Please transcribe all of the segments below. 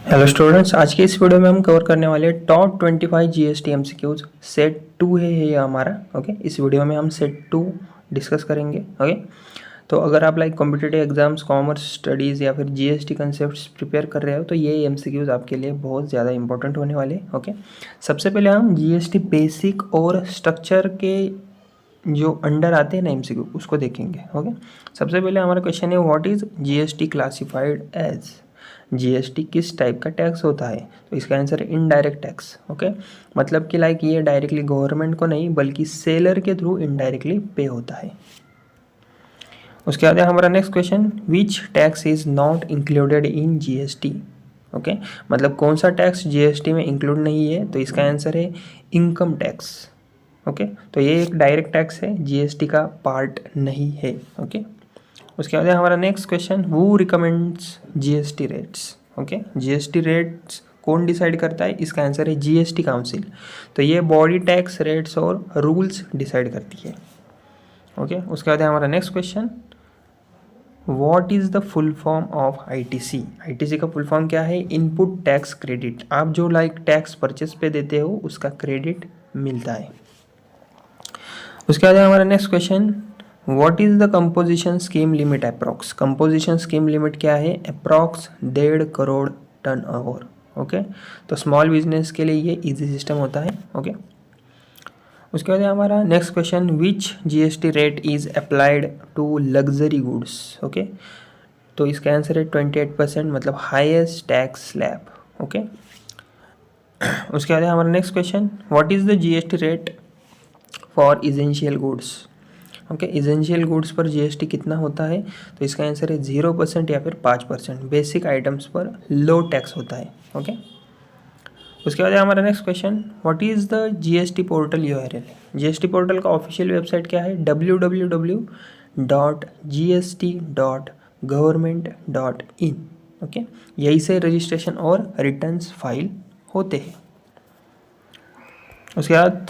Hello students, आज के इस वीडियो में हम कवर करने वाले टॉप 25 जीएसटी एमसीक्यूज। सेट 2 है ये हमारा। ओके, इस वीडियो में हम सेट 2 डिस्कस करेंगे। ओके, तो अगर आप कॉम्पिटिटिव एग्जाम्स, कॉमर्स स्टडीज़ या फिर जीएसटी कंसेप्ट्स प्रिपेयर कर रहे हो तो ये एमसीक्यूज आपके लिए बहुत ज़्यादा इंपॉर्टेंट होने वाले। ओके, सबसे पहले हम जीएसटी बेसिक और स्ट्रक्चर के जो अंडर आते हैं ना एमसीक्यू, उसको देखेंगे। ओके, सबसे पहले हमारा क्वेश्चन है, what is GST classified as? GST किस टाइप का टैक्स होता है? तो इसका आंसर है इनडायरेक्ट टैक्स। ओके, मतलब कि ये डायरेक्टली गवर्नमेंट को नहीं बल्कि सेलर के थ्रू इनडायरेक्टली पे होता है। उसके बाद हमारा next question, which tax is not included in GST? Okay, मतलब कौन सा टैक्स जीएसटी में इंक्लूड नहीं है? तो इसका आंसर है इनकम टैक्स। ओके, तो ये एक डायरेक्ट टैक्स है, जीएसटी का पार्ट नहीं है। ओके, उसके बाद हमारा next question, who recommends GST rates? Okay, GST rates कौन डिसाइड करता है? इसका आंसर है जीएसटी काउंसिल। तो ये बॉडी टैक्स रेट्स और रूल्स डिसाइड करती है। ओके, उसके बाद हमारा next question, what is the full form of ITC? ITC का फुल फॉर्म क्या है? Input tax credit. आप जो टैक्स परचेस पे देते हो उसका क्रेडिट मिलता है। उसके बाद हमारा next question, what is the composition scheme limit approx? Composition scheme limit क्या है? Approx 1.5 crore turnover. ओके, तो स्मॉल बिजनेस के लिए ये इजी सिस्टम होता है। ओके, उसके बाद हमारा next question, which GST rate is applied to luxury goods? Okay, तो इसका आंसर है 28%, मतलब हाईएस्ट टैक्स स्लैब। ओके, उसके बाद हमारा next question, what is the GST rate for essential goods? Okay, essential goods पर जीएसटी कितना होता है? तो इसका आंसर है 0% या फिर 5%। बेसिक आइटम्स पर लो टैक्स होता है। ओके, उसके बाद हमारा next question, what is the GST portal URL? GST portal का ऑफिशियल वेबसाइट क्या है? www.gst.government.in। ओके, यही से रजिस्ट्रेशन और रिटर्न्स फाइल होते हैं। उसके बाद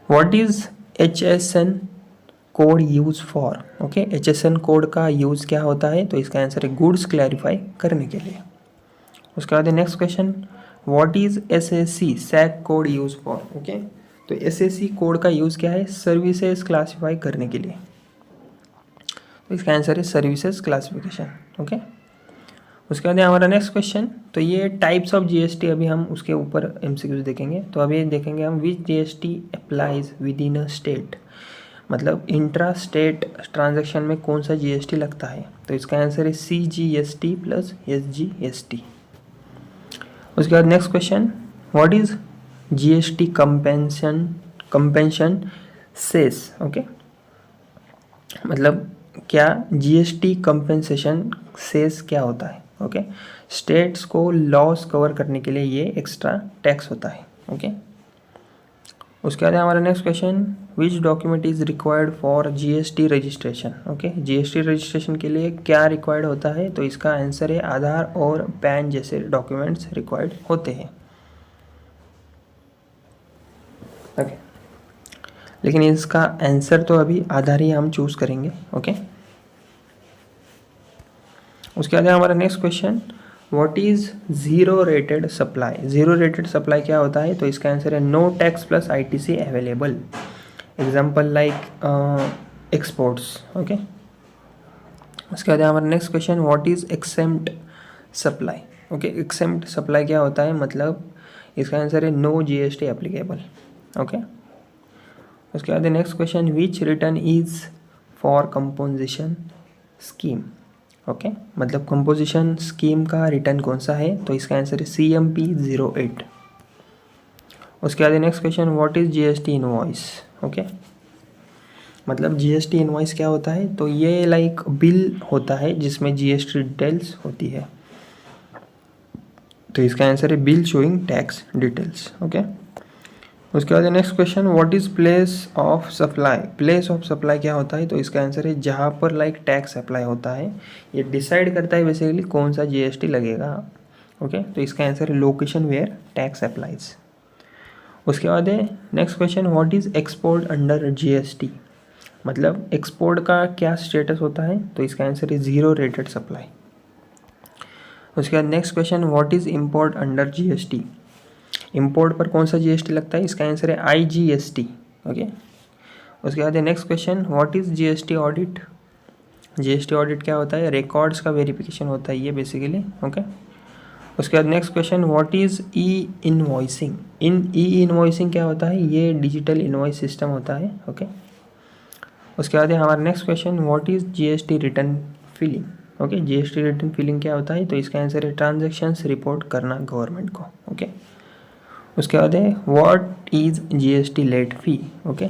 what is HSN code use for? Okay, HSN code का यूज़ क्या होता है? तो इसका आंसर है गुड्स क्लैरिफाई करने के लिए। उसके बाद next question, what is SAC SAC code use for? Okay, तो SAC कोड का यूज़ क्या है? सर्विसेज क्लासीफाई करने के लिए। तो इसका आंसर है सर्विसेज क्लासिफिकेशन। ओके, उसके बाद हमारा नेक्स्ट क्वेश्चन, तो ये टाइप्स ऑफ जीएसटी अभी हम उसके ऊपर एमसीक्यूज देखेंगे। तो अभी देखेंगे हम, which GST applies with in a state? मतलब इंट्रा स्टेट ट्रांजैक्शन में कौन सा जीएसटी लगता है? तो इसका आंसर है CGST प्लस SGST। उसके बाद next question, what is GST compensation cess? Okay, मतलब क्या जीएसटी कंपेंसेशन सेस क्या होता है? ओके, स्टेट्स को लॉस कवर करने के लिए ये एक्स्ट्रा टैक्स होता है। ओके, उसके बाद हमारा next question, which document is required for GST registration? Okay, GST registration के लिए क्या रिक्वायर्ड होता है? तो इसका आंसर है आधार और पैन जैसे डॉक्यूमेंट्स रिक्वायर्ड होते हैं। ओके, लेकिन इसका आंसर तो अभी आधार ही हम चूज़ करेंगे। ओके, उसके बाद हमारा next question, what is zero rated supply? Zero rated supply क्या होता है? तो इसका आंसर है no tax plus ITC available. Example exports. Okay, उसके बाद हमारा next question, what is exempt supply? Okay, exempt supply क्या होता है? मतलब इसका आंसर है नो जीएसटी एप्लीकेबल। ओके, उसके बाद next question, which return is for composition scheme? Okay, मतलब कंपोजिशन स्कीम का रिटर्न कौन सा है? तो इसका आंसर है CMP 08। उसके बाद next question, what is GST invoice? Okay, मतलब जीएसटी इनवॉइस क्या होता है? तो ये बिल होता है जिसमें जीएसटी डिटेल्स होती है। तो इसका आंसर है bill showing tax details. Okay, उसके बाद next question, what is place of supply? Place of supply क्या होता है? तो इसका आंसर है जहाँ पर टैक्स अप्लाई होता है। ये डिसाइड करता है बेसिकली कौन सा जीएसटी लगेगा। ओके, तो इसका आंसर है लोकेशन वेयर टैक्स अप्लाइज। उसके बाद है next question, what is export under GST? मतलब एक्सपोर्ट का क्या स्टेटस होता है? तो इसका आंसर है ज़ीरो रेटेड सप्लाई। उसके बाद next question, what is import under GST. Import पर कौन सा जीएसटी लगता है, इसका आंसर है आईजीएसटी। ओके, उसके बाद next question, what is GST audit. GST audit क्या होता है, रिकॉर्ड्स का वेरिफिकेशन होता है ये बेसिकली। ओके, उसके बाद next question, what is E invoicing. E invoicing क्या होता है, ये डिजिटल इनवॉइस सिस्टम होता है। ओके, उसके बाद हमारा next question, what is GST return filing. Okay, GST return filing क्या होता है, तो इसका आंसर है ट्रांजैक्शंस रिपोर्ट करना गवर्नमेंट को। ओके, उसके बाद है what is GST late fee. Okay,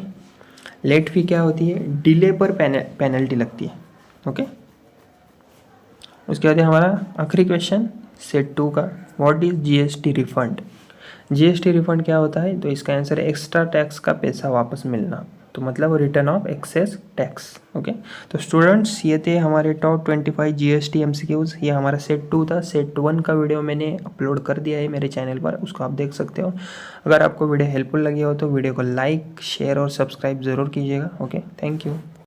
late fee क्या होती है, डिले पर पेनल्टी लगती है। ओके, उसके बाद हमारा आखिरी क्वेश्चन सेट 2 का, what is GST refund. GST refund क्या होता है, तो इसका आंसर है एक्स्ट्रा टैक्स का पैसा वापस मिलना, तो मतलब return of excess tax. Okay, तो स्टूडेंट्स ये थे हमारे टॉप 25 जीएसटी एमसीक्यूज। ये हमारा सेट 2 था। सेट 1 का वीडियो मैंने अपलोड कर दिया है मेरे चैनल पर, उसको आप देख सकते हो। अगर आपको वीडियो हेल्पफुल लगी हो तो वीडियो को लाइक, शेयर और सब्सक्राइब ज़रूर कीजिएगा। Okay, thank you.